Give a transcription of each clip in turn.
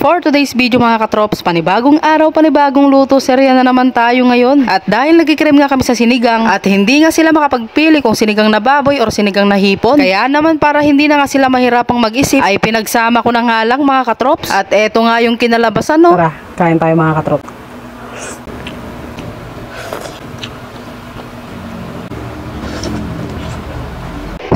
For today's video mga katrops, panibagong araw, panibagong luto, serya na naman tayo ngayon. At dahil nagkikrem nga kami sa sinigang at hindi nga sila makapagpili kung sinigang na baboy or sinigang na hipon, kaya naman para hindi na nga sila mahirapang mag-isip ay pinagsama ko na nga lang mga katrops. At eto nga yung kinalabasan, no? Tara, kain tayo mga katrops.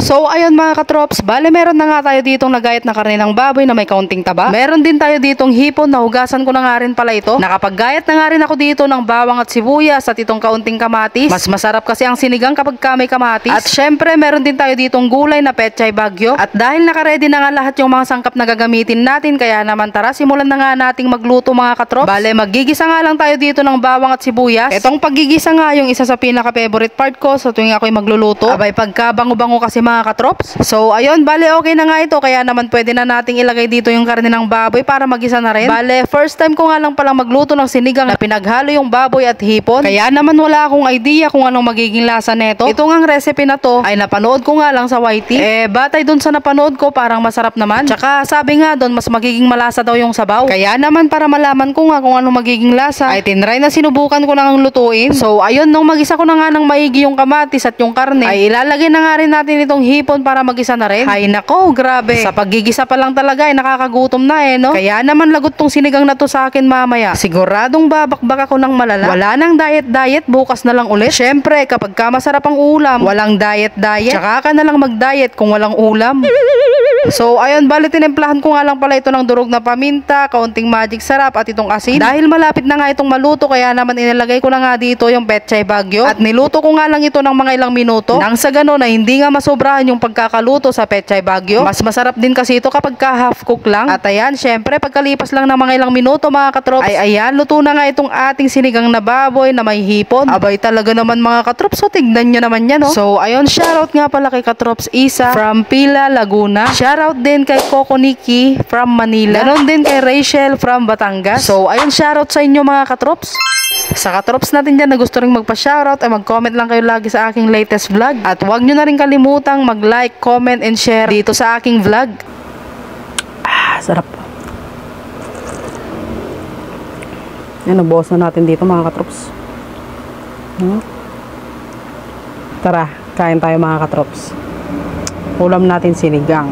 So ayun mga katrops, bale meron na nga tayo ditong nagayat na karne ng baboy na may kaunting taba. Meron din tayo ditong hipon na hugasan ko na nga rin pala ito. Nakapaggayat na nga rin ako dito ng bawang at sibuyas at itong kaunting kamatis. Mas masarap kasi ang sinigang kapag may kamatis. At syempre meron din tayo ditong gulay na pechay bagyo. At dahil nakaredy na nga lahat yung mga sangkap na gagamitin natin, kaya naman tara simulan na nga nating magluto mga katrops. Bale maggigisa nga lang tayo dito ng bawang at sibuyas. Itong paggigisa nga yung isa sa pinaka favorite part ko sa tuwing ako'y magluluto. Abay pagka bango-bango kasi mga katrops. So ayun, bale okay na nga ito, kaya naman pwede na nating ilagay dito yung karne ng baboy para magisa na rin. Bale first time ko nga lang palang magluto ng sinigang na pinaghalo yung baboy at hipon, kaya naman wala akong idea kung anong magiging lasa neto. Ito ngang recipe na to ay napanood ko nga lang sa YT. Batay dun sa napanood ko parang masarap naman. Tsaka sabi nga dun mas magiging malasa daw yung sabaw. Kaya naman para malaman ko nga kung anong magiging lasa ay tinry na sinubukan ko na ang lutuin. So ayun, nung magisa ko na nga ng maigi yung kamatis at yung karne ay ilalagay na nga rin natin itong hipon para magisa na rin. Hay nako, grabe. Sa paggigisa pa lang talaga ay nakakagutom na no? Kaya naman lagot tong sinigang na to sa akin mamaya. Siguradong babakbak ako ng malala. Wala nang diet-diet, bukas na lang ulit. Syempre, kapag ka masarap ang ulam, walang diet-diet. Tsaka ka na lang mag-diet kung walang ulam. So ayun, bali tinemplahan ko nga lang pala ito ng durog na paminta, kaunting magic sarap at itong asin. Dahil malapit na nga itong maluto, kaya naman inilagay ko na nga dito yung pechay bagyo. At niluto ko nga lang ito ng mga ilang minuto. Nang sa ganon ay hindi nga masobrahan yung pagkakaluto sa pechay bagyo. Mas masarap din kasi ito kapag ka half cook lang. At ayan, syempre pagkalipas lang ng mga ilang minuto mga katrops, ay ayan, luto na nga itong ating sinigang na baboy na may hipon. Abay talaga naman mga katrops, so tignan nyo naman yan, no? So ayun, shoutout nga pala kay Katrops Isa from Pila, Laguna. Shoutout din kay Coco Nikki from Manila. Ganon din kay Rachel from Batangas. So ayun, shoutout sa inyo mga katrops. Sa katrops natin dyan na gusto rin magpa-shoutout ay mag-comment lang kayo lagi sa aking latest vlog. At huwag nyo na rin kalimutang mag-like, comment, and share dito sa aking vlog. Sarap. Yan, nabuhos na natin dito mga katrops. Tara, kain tayo mga katrops. Ulam natin sinigang.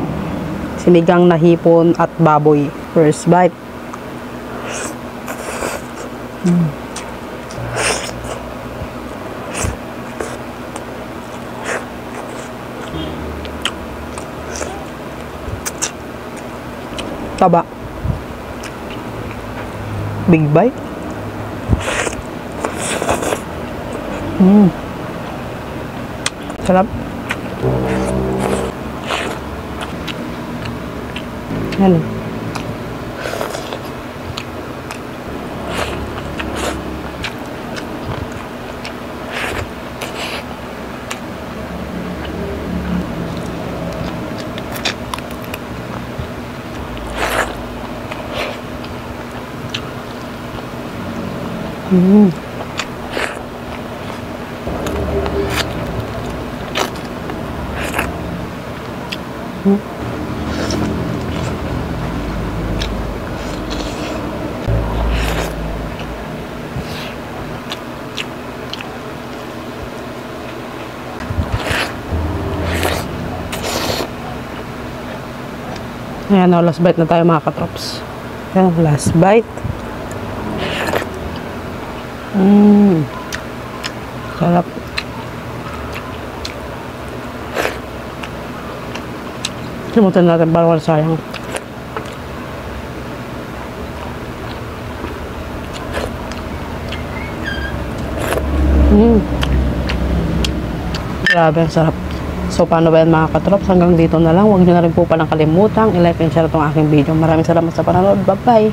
Sinigang na hipon at baboy. First bite. Taba. Big bite. Sarap. Yan. Ayan, last bite na tayo mga katrops. Ayan, last bite. Sarap. Simutan natin para wala sayang. Grabe, ang sarap. So paano ba yan mga katrops? Hanggang dito na lang. Huwag nyo na rin po palang kalimutang i-like and share itong aking video. Maraming salamat sa panonood. Bye bye!